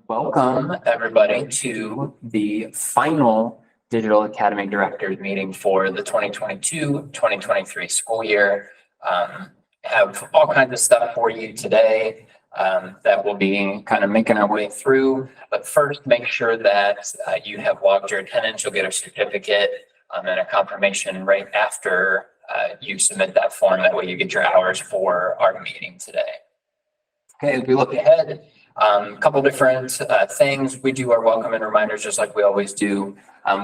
Welcome, everybody, to the final Digital Academy Directors meeting for the 2022-2023 school year. Have all kinds of stuff for you today that we'll be kind of making our way through. But first, make sure that you have logged your attendance. You'll get a certificate and a confirmation right after you submit that form. That way you get your hours for our meeting today. Okay, as we look ahead, a couple different things. We do our welcome and reminders just like we always do.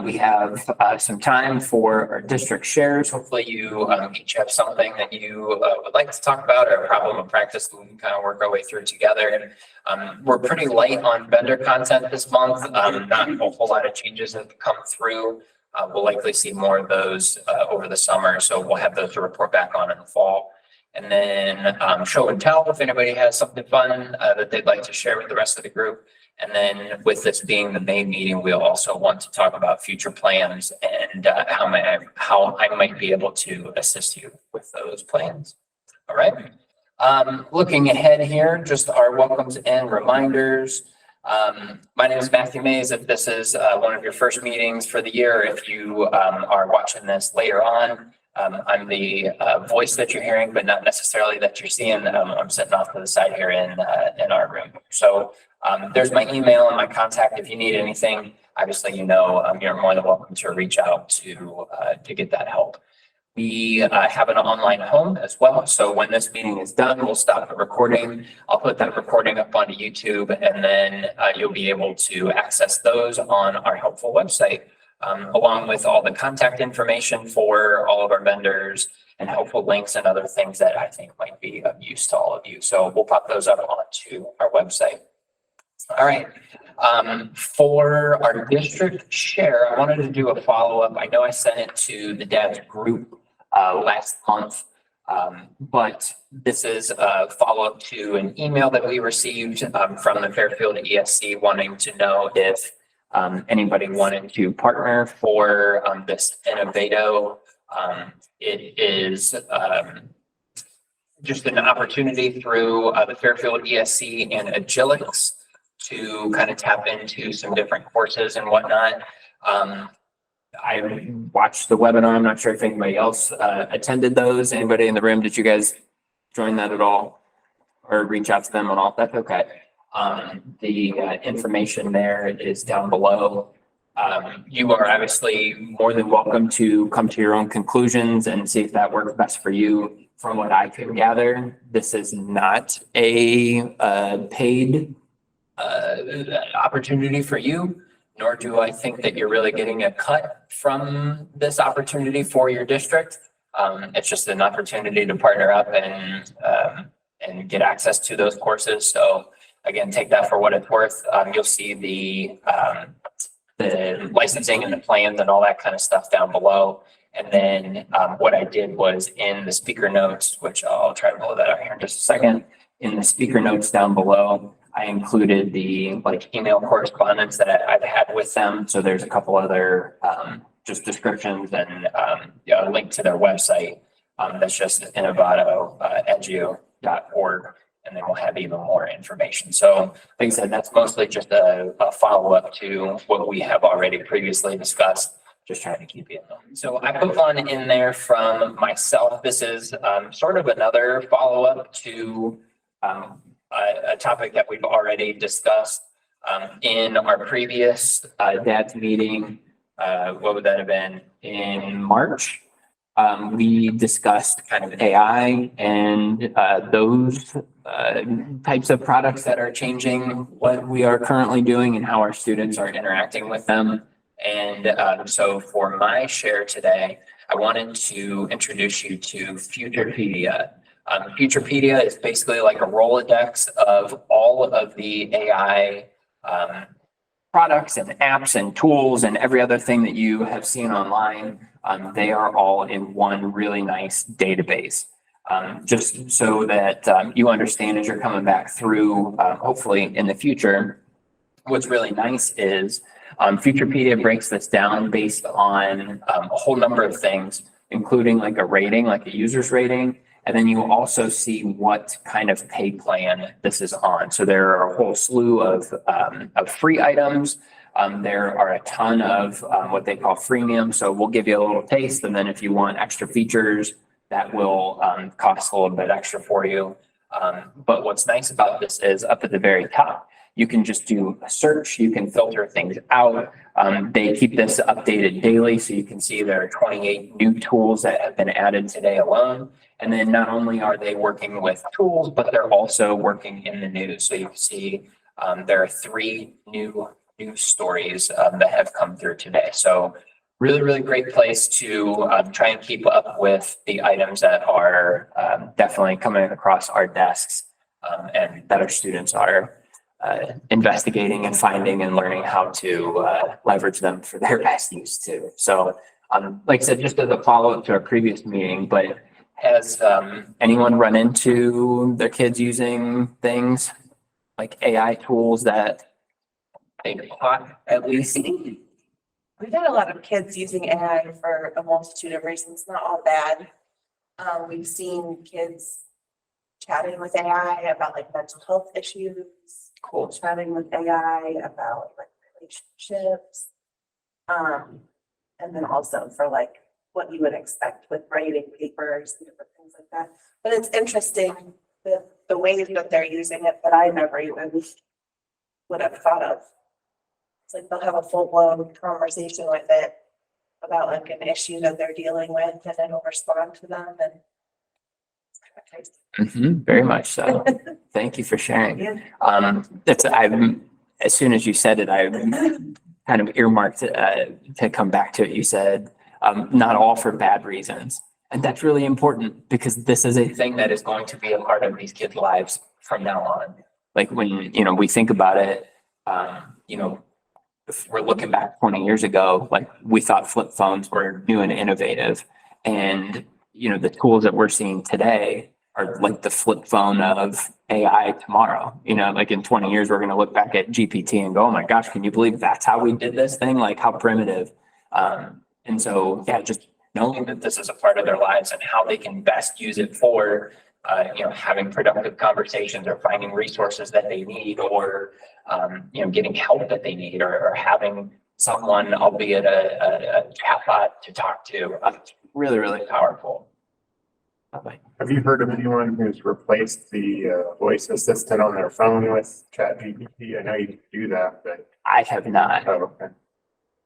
We have some time for our district shares. Hopefully you each have something that you would like to talk about or a problem of practice that we can kind of work our way through together. We're pretty light on vendor content this month. Not a whole lot of changes have come through. We'll likely see more of those over the summer, so we'll have those to report back on in the fall. And then show and tell if anybody has something fun that they'd like to share with the rest of the group. And then with this being the May meeting, we'll also want to talk about future plans and how I might be able to assist you with those plans. All right. Looking ahead here, just our welcomes and reminders. My name is Matthew Mays. If this is one of your first meetings for the year, if you are watching this later on, I'm the voice that you're hearing, but not necessarily that you're seeing. I'm sitting off to the side here in our room. So there's my email and my contact. If you need anything, obviously, you're more than welcome to reach out to get that help. We have an online home as well. So when this meeting is done, we'll stop the recording. I'll put that recording up onto YouTube, and then you'll be able to access those on our helpful website. Along with all the contact information for all of our vendors and helpful links and other things that I think might be of use to all of you. So we'll pop those up onto our website. All right. For our district share, I wanted to do a follow-up. I know I sent it to the devs group last month, but this is a follow-up to an email that we received from the Fairfield ESC wanting to know if anybody wanted to partner for this Innovato. It is just an opportunity through the Fairfield ESC and Agilix to kind of tap into some different courses and whatnot. I watched the webinar. I'm not sure if anybody else attended those. Anybody in the room, did you guys join that at all or reach out to them at all? That's okay. The information there is down below. You are obviously more than welcome to come to your own conclusions and see if that works best for you. From what I could gather, this is not a paid opportunity for you, nor do I think that you're really getting a cut from this opportunity for your district. It's just an opportunity to partner up and get access to those courses. So again, take that for what it's worth. You'll see the licensing and the plans and all that kind of stuff down below. And then what I did was in the speaker notes, which I'll try to pull that out here in just a second. In the speaker notes down below, I included the email correspondence that I've had with them. So there's a couple other just descriptions and a link to their website. That's just innovato.edu.org. And then we'll have even more information. So like I said, that's mostly just a follow-up to what we have already previously discussed, just trying to keep you in mind. So I put one in there from myself. This is sort of another follow-up to a topic that we've already discussed in our previous DADS meeting. What would that have been? In March. We discussed kind of AI and those types of products that are changing what we are currently doing and how our students are interacting with them. And so for my share today, I wanted to introduce you to Futurepedia. Futurepedia is basically like a Rolodex of all of the AI products and apps and tools and every other thing that you have seen online. They are all in one really nice database. Just so that you understand as you're coming back through, hopefully in the future, what's really nice is Futurepedia breaks this down based on a whole number of things. including like a rating, like a user's rating. And then you also see what kind of pay plan this is on. So there are a whole slew of free items. There are a ton of what they call freemium. So we'll give you a little taste. And then if you want extra features, that will cost a little bit extra for you. But what's nice about this is up at the very top, you can just do a search. You can filter things out. They keep this updated daily. So you can see there are 28 new tools that have been added today alone. And then not only are they working with tools, but they're also working in the news. So you can see there are 3 new news stories that have come through today. So really, really great place to try and keep up with the items that are definitely coming across our desks and that our students are investigating and finding and learning how to leverage them for their best use too. So like I said, just as a follow-up to our previous meeting, but has anyone run into their kids using things like AI tools that they caught at least? We've had a lot of kids using AI for a multitude of reasons, not all bad. We've seen kids chatting with AI about like mental health issues. Cool. Chatting with AI about like relationships. And then also for like what you would expect with writing papers and different things like that. But it's interesting the ways that they're using it that I never even would have thought of. It's like they'll have a full-blown conversation with it about like an issue that they're dealing with, and then it'll respond to them, and it's kind of nice. Very much so. Thank you for sharing. Yeah. As soon as you said it, I kind of earmarked to come back to it. You said not all for bad reasons. And that's really important because this is a thing that is going to be a part of these kids' lives from now on. Like when, we think about it, if we're looking back 20 years ago, like we thought flip phones were new and innovative. And, the tools that we're seeing today are like the flip phone of AI tomorrow. Like in 20 years, we're going to look back at GPT and go, oh my gosh, can you believe that's how we did this thing? Like how primitive. And so, yeah, just knowing that this is a part of their lives and how they can best use it for, having productive conversations or finding resources that they need or, getting help that they need or having someone, albeit a chatbot to talk to. Really, really powerful. Have you heard of anyone who's replaced the voice assistant on their phone with ChatGPT? I know you can do that, but. I have not. Oh,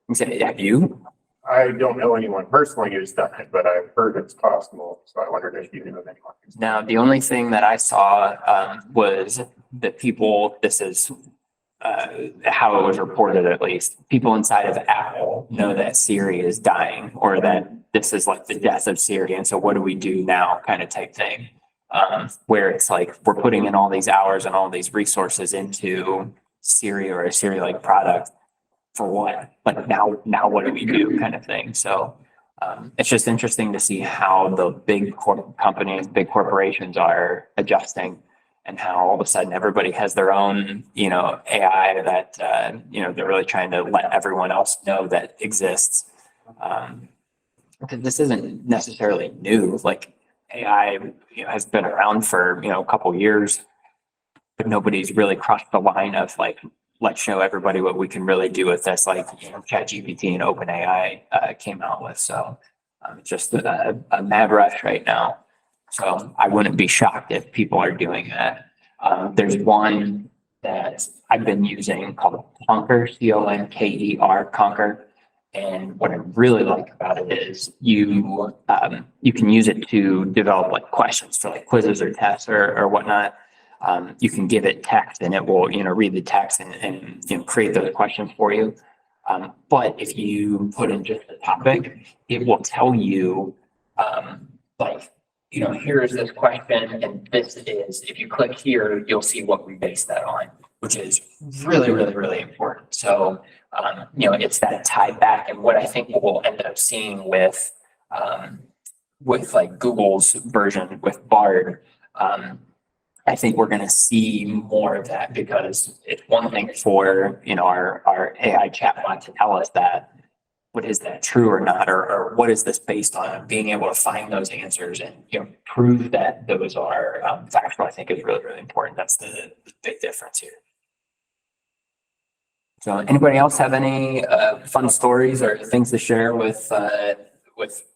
okay. Have you? I don't know anyone personally who's done it, but I've heard it's possible. So I wondered if you knew of anyone. Now, the only thing that I saw was that this is how it was reported at least, people inside of Apple know that Siri is dying or that this is like the death of Siri. And so what do we do now kind of type thing, where it's like we're putting in all these hours and all these resources into Siri or a Siri-like product for what? Like now what do we do kind of thing? So it's just interesting to see how the big companies, big corporations are adjusting and how all of a sudden everybody has their own, AI that, they're really trying to let everyone else know that exists. Because this isn't necessarily new, like AI has been around for, a couple years, but nobody's really crossed the line of like, let's show everybody what we can really do with this, like ChatGPT and OpenAI came out with. So just a mad rush right now. So I wouldn't be shocked if people are doing that. There's one that I've been using called Conquer, Conker, Conquer. And what I really like about it is you can use it to develop like questions for like quizzes or tests or whatnot. You can give it text and it will, read the text and create those questions for you. But if you put in just a topic, it will tell you, here is this question and this is, if you click here, you'll see what we base that on, which is really, really, really important. So, it's that tie back, and what I think we'll end up seeing with like Google's version with Bard, I think we're going to see more of that because it's one thing for, our AI chatbot to tell us that, is that true or not, or what is this based on? Being able to find those answers and, prove that those are factual, I think is really, really important. That's the big difference here. So anybody else have any fun stories or things to share with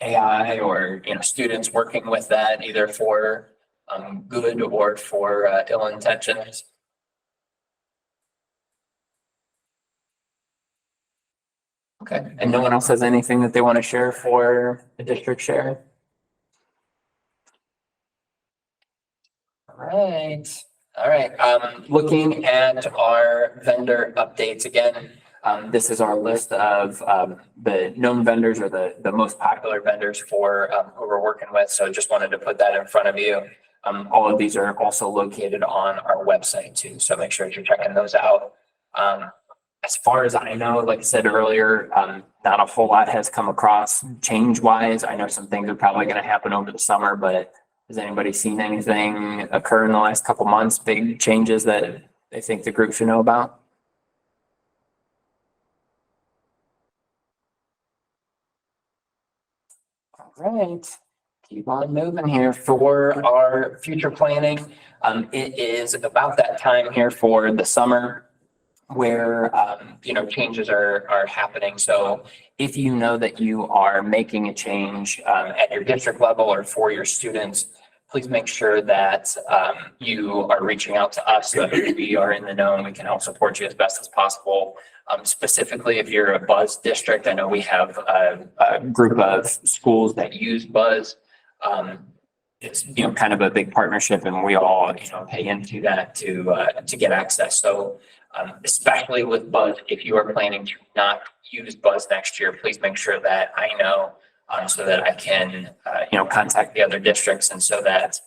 AI or, students working with that either for good or for ill intentions? Okay, and no one else has anything that they want to share for the district share? All right. Looking at our vendor updates again, this is our list of the known vendors or the most popular vendors for who we're working with. So just wanted to put that in front of you. All of these are also located on our website too. So make sure you're checking those out. As far as I know, like I said earlier, not a whole lot has come across change-wise. I know some things are probably going to happen over the summer, but has anybody seen anything occur in the last couple months, big changes that they think the group should know about? All right, keep on moving here for our future planning. It is about that time here for the summer where changes are happening. So if you know that you are making a change at your district level or for your students, please make sure that you are reaching out to us so that we are in the know and we can help support you as best as possible. Specifically, if you're a Buzz district, I know we have a group of schools that use Buzz. It's kind of a big partnership, and we all pay into that to get access. So especially with Buzz, if you are planning to not use Buzz next year, please make sure that I know so that I can contact the other districts and so that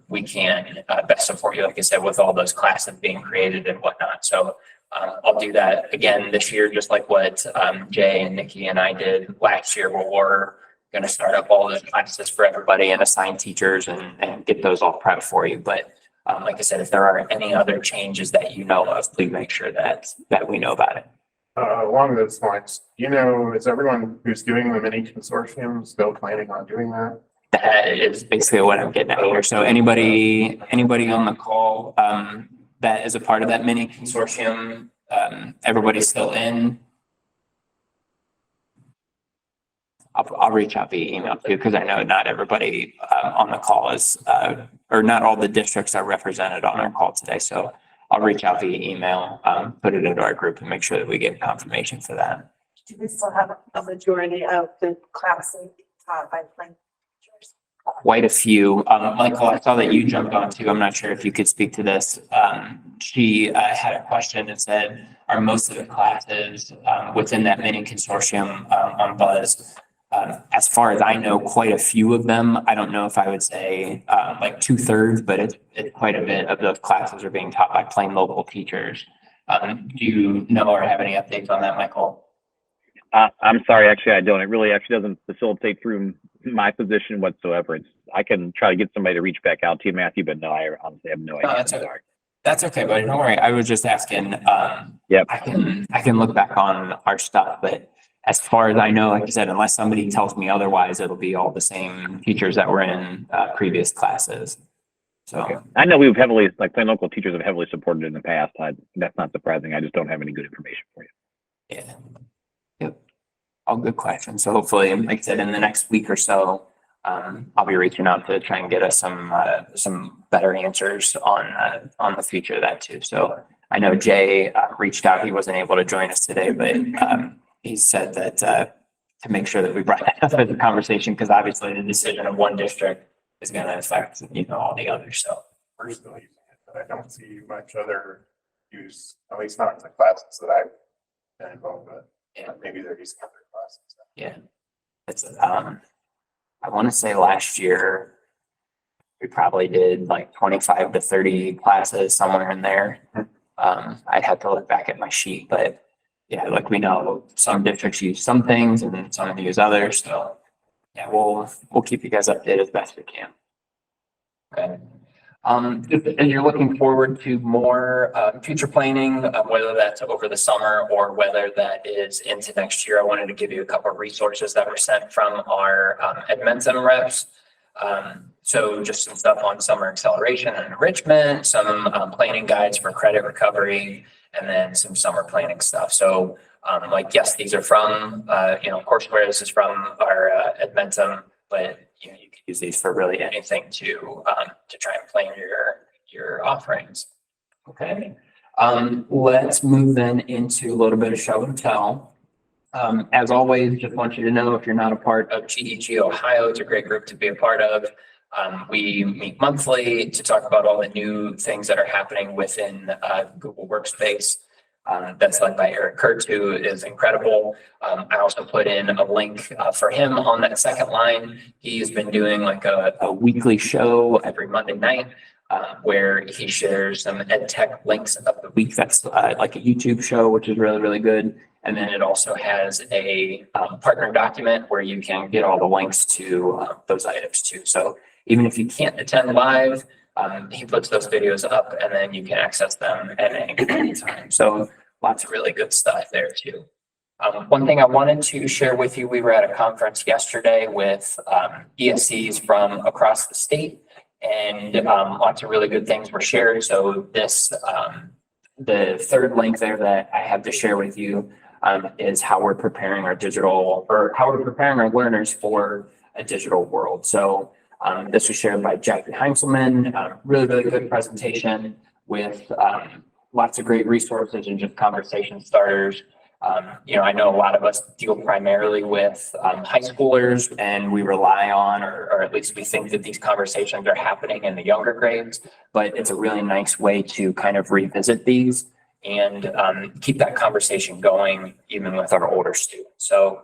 we can best support you, like I said, with all those classes being created and whatnot. So I'll do that again this year, just like what Jay and Nikki and I did last year, where we're going to start up all those classes for everybody and assign teachers and get those all prepped for you. But like I said, if there are any other changes that you know of, please make sure that we know about it. Along those lines, is everyone who's doing the mini consortium still planning on doing that? That is basically what I'm getting at here. So anybody on the call that is a part of that mini consortium, everybody's still in. I'll reach out via email too, because I know not everybody on the call is, or not all the districts are represented on our call today. So I'll reach out via email, put it into our group and make sure that we get confirmation for that. Do we still have a majority of the classes taught by Frank? Quite a few. Michael, I saw that you jumped on too. I'm not sure if you could speak to this. She had a question and said, are most of the classes within that mini consortium on Buzz? As far as I know, quite a few of them. I don't know if I would say like 2/3, but it's quite a bit of those classes are being taught by plain local teachers. Do you know or have any updates on that, Michael? I'm sorry, actually, I don't. It really actually doesn't facilitate through my position whatsoever. I can try to get somebody to reach back out to you, Matthew, but no, I honestly have no idea. No, that's okay, buddy. Don't worry. I was just asking. Yep. I can look back on our stuff, but as far as I know, like I said, unless somebody tells me otherwise, it'll be all the same teachers that were in previous classes. So okay. I know we've heavily, like plain local teachers have heavily supported it in the past. That's not surprising. I just don't have any good information for you. Yeah. Yep. All good questions. So hopefully, like I said, in the next week or so, I'll be reaching out to try and get us some better answers on the future of that too. So I know Jay reached out. He wasn't able to join us today, but he said that to make sure that we brought that up as a conversation, because obviously the decision of one district is going to affect all the others. So We're still using it, but I don't see much other use, at least not in the classes that I've been involved with. yeah, Maybe they're using other classes. yeah. It's I want to say last year we probably did like 25 to 30 classes, somewhere in there. I'd have to look back at my sheet, but yeah, like we know some districts use some things and then some use others. So yeah, we'll keep you guys updated as best we can. Okay. And you're looking forward to more future planning, whether that's over the summer or whether that is into next year. I wanted to give you a couple of resources that were sent from our Edmentum reps. So just some stuff on summer acceleration and enrichment, some planning guides for credit recovery, and then some summer planning stuff. So like, yes, these are from, courseware. This is from our Edmentum, but you can use these for really anything to try and plan your offerings. Okay. Let's move then into a little bit of show and tell. As always, just want you to know, if you're not a part of GEG Ohio, it's a great group to be a part of. We meet monthly to talk about all the new things that are happening within Google Workspace. That's led by Eric Kurtz, who is incredible. I also put in a link for him on that second line. He's been doing like a weekly show every Monday night where he shares some ed tech links of the week. That's like a YouTube show, which is really, really good. And then it also has a partner document where you can get all the links to those items too. So even if you can't attend live, he puts those videos up and then you can access them at any time. So lots of really good stuff there too. One thing I wanted to share with you, we were at a conference yesterday with ESCs from across the state, and lots of really good things were shared. So this, the third link there that I have to share with you is how we're preparing our learners for a digital world. So this was shared by Jackie Heinzelman, really, really good presentation with lots of great resources and just conversation starters. I know a lot of us deal primarily with high schoolers, and we rely on, or at least we think that these conversations are happening in the younger grades, but it's a really nice way to kind of revisit these and keep that conversation going even with our older students. So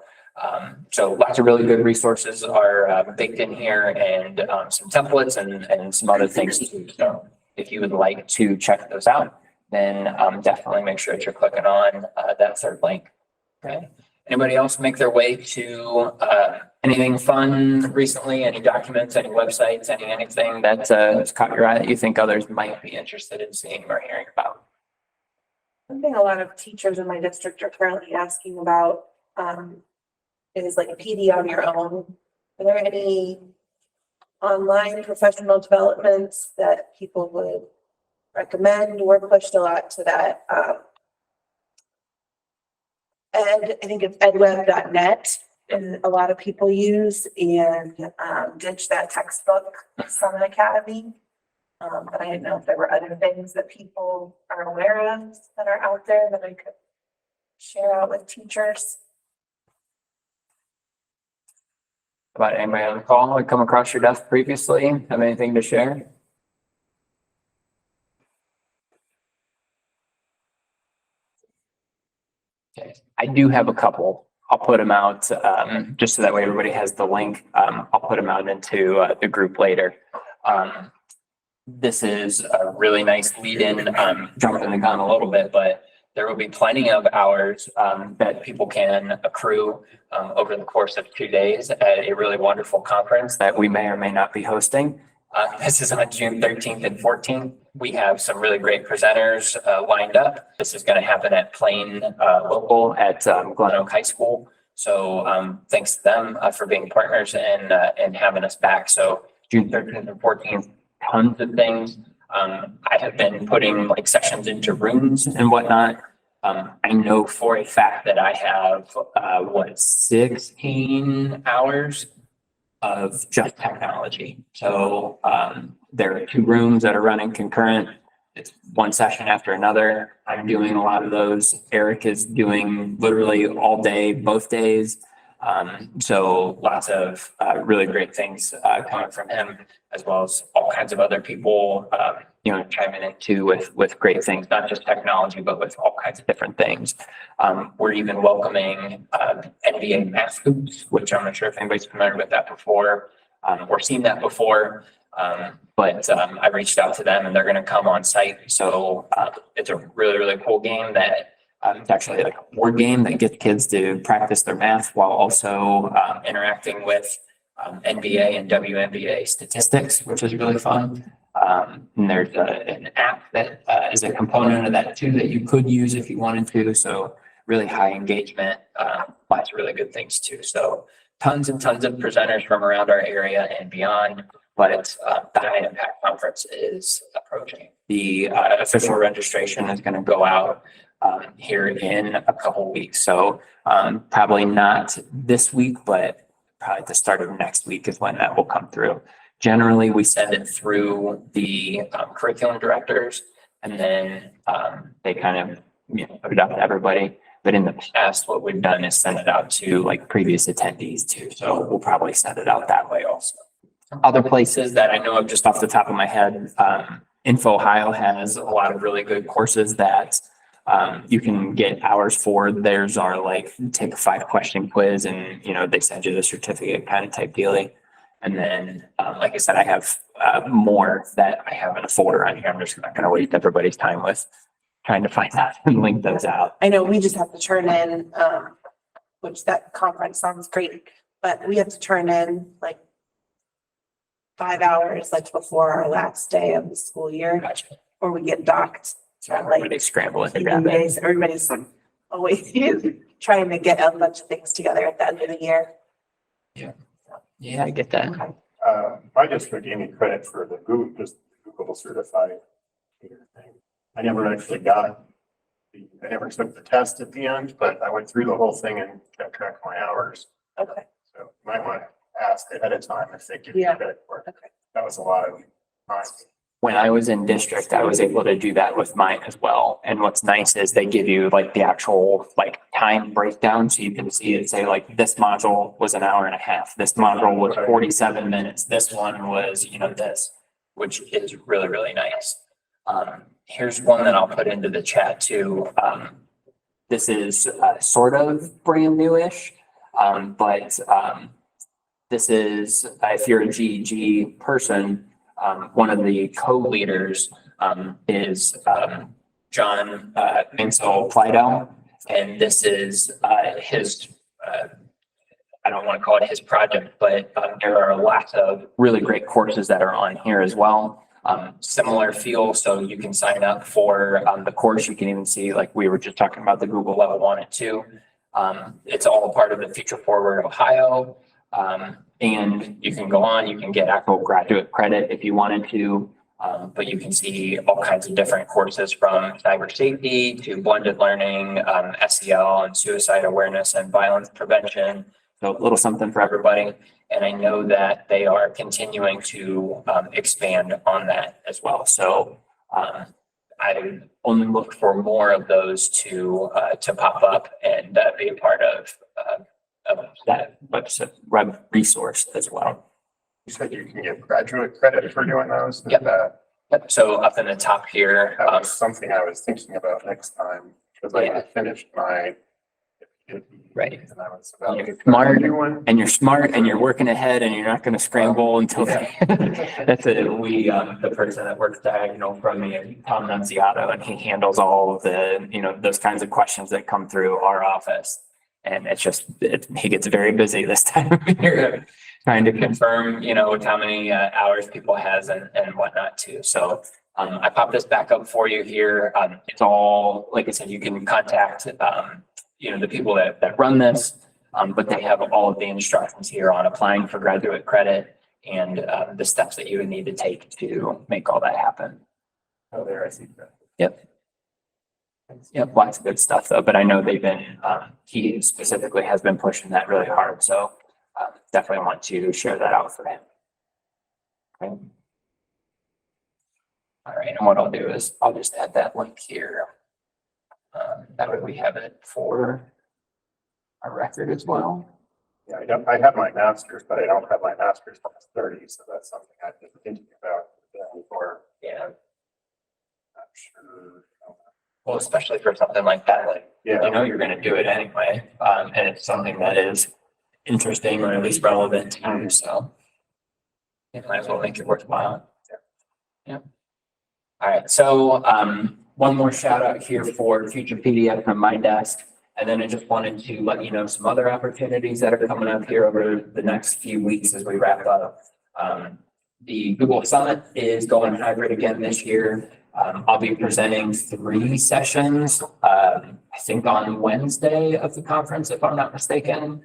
lots of really good resources are baked in here, and some templates and some other things too. So if you would like to check those out, then definitely make sure that you're clicking on that third link. Okay. Anybody else make their way to anything fun recently? Any documents, any websites, anything that has caught your eye that you think others might be interested in seeing or hearing about? One thing a lot of teachers in my district are currently asking about is like PD on your own. Are there any online professional developments that people would recommend? We're pushed a lot to that. I think it's edweb.net, and a lot of people use, and ditch that textbook Summit Academy. But I didn't know if there were other things that people are aware of that are out there that I could share out with teachers. About anybody on the call or come across your desk previously? Have anything to share? Okay, I do have a couple. I'll put them out just so that way everybody has the link. I'll put them out into the group later. This is a really nice lead in, jumping the gun a little bit, but there will be plenty of hours that people can accrue over the course of 2 days at a really wonderful conference that we may or may not be hosting. This is on June 13th and 14th. We have some really great presenters lined up. This is going to happen at Plain Local at Glen Oak High School. So thanks to them for being partners and having us back. So June 13th and 14th, tons of things. I have been putting like sessions into rooms and whatnot. I know for a fact that I have 16 hours of just technology. So there are 2 rooms that are running concurrent. It's one session after another. I'm doing a lot of those. Eric is doing literally all day, both days. So lots of really great things coming from him, as well as all kinds of other people, chiming in too with great things, not just technology, but with all kinds of different things. We're even welcoming NBA math hoops, which I'm not sure if anybody's familiar with that before or seen that before. But I reached out to them and they're going to come on site. So it's a really, really cool game that it's actually like a board game that gets kids to practice their math while also interacting with NBA and WNBA statistics, which is really fun. And there's an app that is a component of that too that you could use if you wanted to. So really high engagement, lots of really good things too. So tons and tons of presenters from around our area and beyond. But the High Impact Conference is approaching. The official registration is going to go out here in a couple weeks. So probably not this week, but probably at the start of next week is when that will come through. Generally, we send it through the curriculum directors, and then they kind of put it out to everybody. But in the past, what we've done is send it out to like previous attendees too. So we'll probably send it out that way also. Other places that I know of just off the top of my head, Info Ohio has a lot of really good courses that you can get hours for. Theirs are like take a 5-question quiz and they send you the certificate kind of type dealing. And then, like I said, I have more that I have in a folder on here. I'm just not going to waste everybody's time with trying to find out and link those out. I know we just have to turn in, which that conference sounds great, but we have to turn in like 5 hours like before our last day of the school year, Gotcha. or we get docked. So everybody scrambling to grab it. Everybody's always trying to get a bunch of things together at the end of the year. Yeah, I get that. My district gave me credit for the Google, just Google certified thing. I never actually got I never took the test at the end, but I went through the whole thing and kept track of my hours. Okay. So you might want to ask ahead of time if they give you Yeah. credit for it. Okay. That was a lot of time. When I was in district, I was able to do that with mine as well. And what's nice is they give you like the actual like time breakdown. So you can see it say like this module was an hour and a half. This module was 47 minutes. This one was, this, which is really, really nice. Here's one that I'll put into the chat too. This is sort of brand newish, but this is, if you're a GEG person, one of the co-leaders is John Mansell Plydell, and this is his, I don't want to call it his project, but there are lots of really great courses that are on here as well. Similar feel, so you can sign up for the course. You can even see, like we were just talking about, the Google Level 1 and 2. It's all part of the Future Forward Ohio. And you can go on, you can get actual graduate credit if you wanted to, but you can see all kinds of different courses from cyber safety to blended learning, SEL and suicide awareness and violence prevention. So a little something for everybody. And I know that they are continuing to expand on that as well. So I only look for more of those to pop up and be a part of that web resource as well. You said you can get graduate credit for doing those? Yep. Yep. So up in the top here, That was something I was thinking about next time, because I finished my. Right. And I was about You're to smart. do one. and you're smart and you're working ahead and you're not going to scramble until that's it. The person that works diagonal from me, Tom Nunziato, and he handles all of the, those kinds of questions that come through our office. And it's just, he gets very busy this time of year trying to confirm, how many hours people has and whatnot too. So I popped this back up for you here. It's all, like I said, you can contact, the people that run this, but they have all of the instructions here on applying for graduate credit and the steps that you would need to take to make all that happen. Oh, there, I see that. Yep. Yep, lots of good stuff though, but I know they've been, he specifically has been pushing that really hard. So definitely want to share that out for him. Okay. All right, and what I'll do is I'll just add that link here. That way we have it for our record as well. Yeah, I have my master's, but I don't have my master's class 30, so that's something I've been thinking about before. Yeah. Not sure. Well, especially for something like that, like, Yeah. you're going to do it anyway. And it's something that is interesting or at least relevant to you. So you might as well make it worthwhile. Yeah. All right. So one more shout out here for Future PDF from my desk. And then I just wanted to let you know some other opportunities that are coming up here over the next few weeks as we wrap up. the Google Summit is going hybrid again this year. I'll be presenting 3 sessions, I think on Wednesday of the conference, if I'm not mistaken.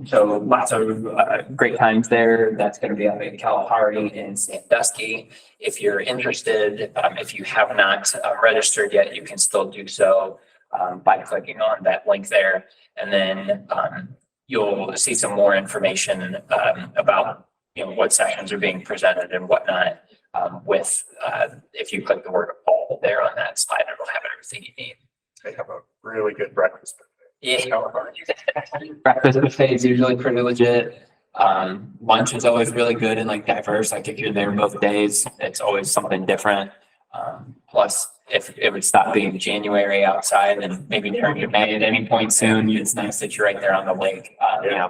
So lots of great times there. That's going to be up in Kalahari and Sandusky. If you're interested, if you have not registered yet, you can still do so by clicking on that link there. And then you'll see some more information about what sessions are being presented and whatnot with if you click the word all there on that slide, it'll have everything you need. They have a really good breakfast. Yeah. Breakfast buffet is usually pretty legit. Lunch is always really good and like diverse. Like if you're there both days, it's always something different. Plus, if it would stop being January outside and maybe turn to May at any point soon, it's nice that you're right there on the lake.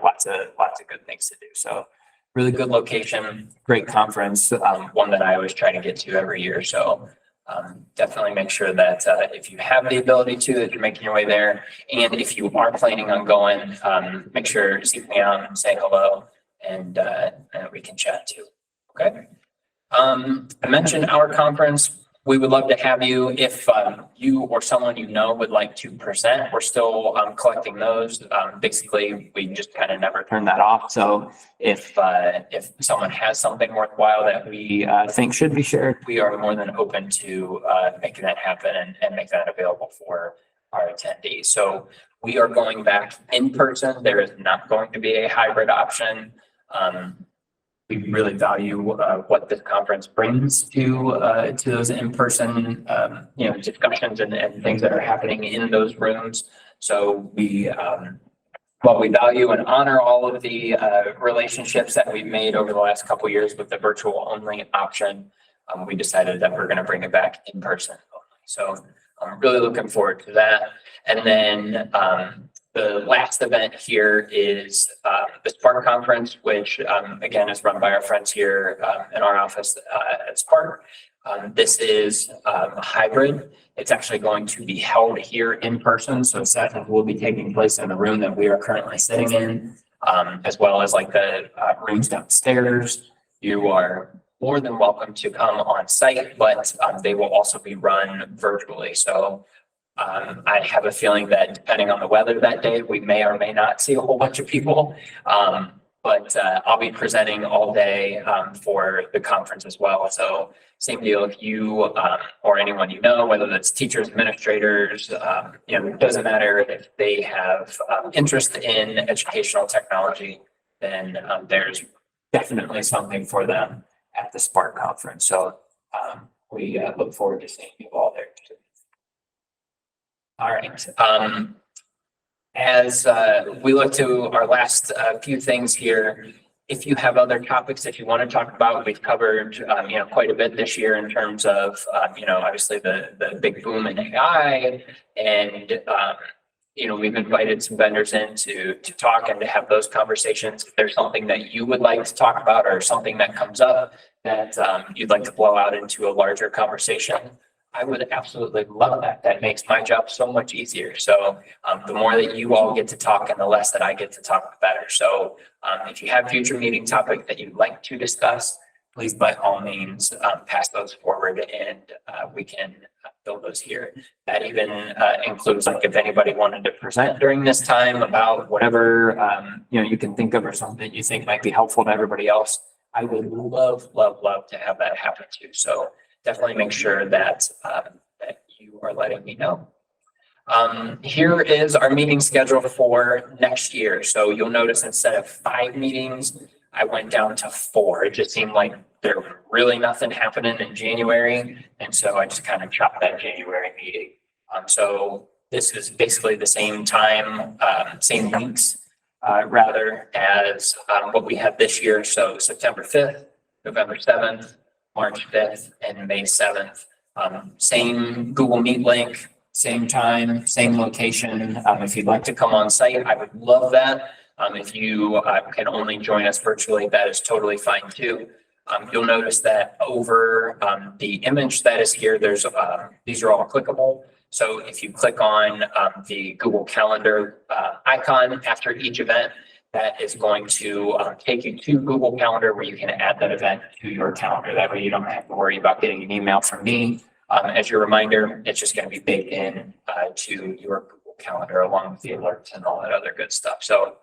Lots of good things to do. So really good location, great conference, one that I always try to get to every year. So definitely make sure that if you have the ability to, that you're making your way there. And if you are planning on going, make sure to seek me out and say hello and we can chat too. Okay. I mentioned our conference. We would love to have you if you or someone you know would like to present. We're still collecting those. Basically, we just kind of never turn that off. So if someone has something worthwhile that we think should be shared, we are more than open to making that happen and make that available for our attendees. So we are going back in person. There is not going to be a hybrid option. We really value what this conference brings to those in-person discussions and things that are happening in those rooms. So while we value and honor all of the relationships that we've made over the last couple of years with the virtual only option, we decided that we're going to bring it back in person. So I'm really looking forward to that. And then the last event here is the Spark Conference, which again is run by our friends here in our office at Spark. This is a hybrid. It's actually going to be held here in person. So sessions will be taking place in the room that we are currently sitting in, as well as like the rooms downstairs. You are more than welcome to come on site, but they will also be run virtually. So I have a feeling that depending on the weather that day, we may or may not see a whole bunch of people. But I'll be presenting all day for the conference as well. So same deal if you or anyone you know, whether that's teachers, administrators, it doesn't matter if they have interest in educational technology, then there's definitely something for them at the Spark Conference. So we look forward to seeing you all there too. All right. As we look to our last few things here, if you have other topics that you want to talk about, we've covered quite a bit this year in terms of obviously the big boom in AI, and we've invited some vendors in to talk and to have those conversations. If there's something that you would like to talk about or something that comes up that you'd like to blow out into a larger conversation, I would absolutely love that. That makes my job so much easier. So the more that you all get to talk and the less that I get to talk, the better. So if you have future meeting topics that you'd like to discuss, please by all means pass those forward and we can build those here. That even includes like if anybody wanted to present during this time about whatever you can think of or something you think might be helpful to everybody else. I would love to have that happen too. So definitely make sure that you are letting me know. Here is our meeting schedule for next year. So you'll notice instead of 5 meetings, I went down to 4. It just seemed like there was really nothing happening in January. And so I just kind of chopped that January meeting. So this is basically the same time, same weeks, rather as what we have this year. So September 5th, November 7th, March 5th, and May 7th. Same Google Meet link, same time, same location. If you'd like to come on site, I would love that. If you can only join us virtually, that is totally fine too. You'll notice that over the image that is here, there's these are all clickable. So if you click on the Google Calendar icon after each event, that is going to take you to Google Calendar where you can add that event to your calendar. That way you don't have to worry about getting an email from me. As your reminder, it's just going to be baked in to your Google Calendar along with the alerts and all that other good stuff. So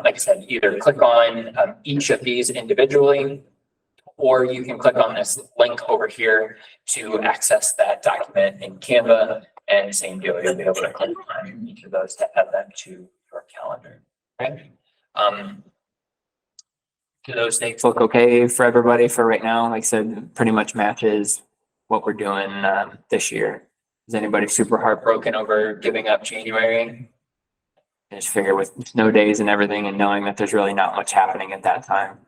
like I said, either click on each of these individually, or you can click on this link over here to access that document in Canva, and same deal, you'll be able to click on each of those to add them to your calendar. Okay. Do those dates look okay for everybody for right now? Like I said, pretty much matches what we're doing this year. Is anybody super heartbroken over giving up January? I just figure with snow days and everything and knowing that there's really not much happening at that time.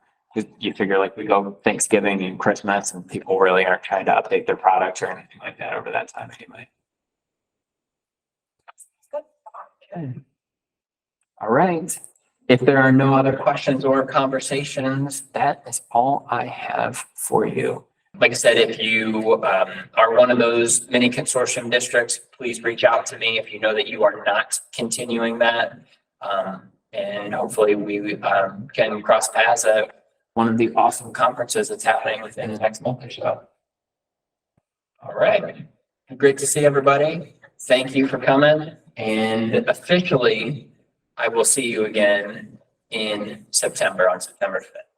You figure like we go Thanksgiving and Christmas and people really aren't trying to update their products or anything like that over that time anyway. Okay. All right. If there are no other questions or conversations, that is all I have for you. Like I said, if you are one of those mini consortium districts, please reach out to me if you know that you are not continuing that. And hopefully we can cross paths at one of the awesome conferences that's happening within the next month or so. All right. Great to see everybody. Thank you for coming. And officially, I will see you again in September, on September 5th.